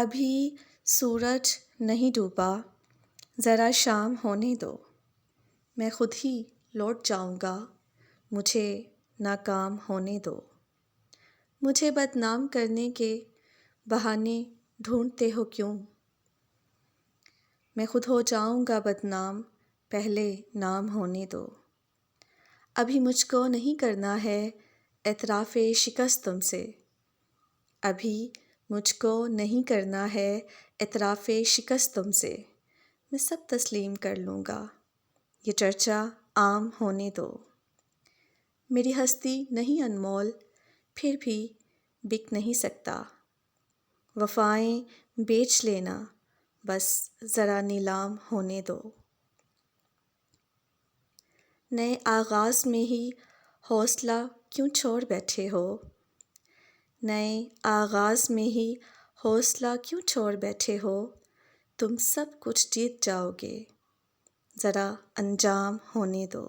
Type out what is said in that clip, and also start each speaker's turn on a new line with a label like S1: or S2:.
S1: ابھی سورج نہیں ڈوبا، ذرا شام ہونے دو، میں خود ہی لوٹ جاؤں گا، مجھے ناکام ہونے دو۔ مجھے بدنام کرنے کے بہانے ڈھونڈتے ہو کیوں؟ میں خود ہو جاؤں گا بدنام، پہلے نام ہونے دو۔ ابھی مجھ کو نہیں کرنا ہے اعتراف شکست تم سے، ابھی مجھ کو نہیں کرنا ہے اعتراف شکست تم سے، میں سب تسلیم کر لوں گا، یہ چرچا عام ہونے دو۔ میری ہستی نہیں انمول، پھر بھی بک نہیں سکتا، وفائیں بیچ لینا، بس ذرا نیلام ہونے دو۔ نئے آغاز میں ہی حوصلہ کیوں چھوڑ بیٹھے ہو؟ نئے آغاز میں ہی حوصلہ کیوں چھوڑ بیٹھے ہو؟ تم سب کچھ جیت جاؤ گے، ذرا انجام ہونے دو۔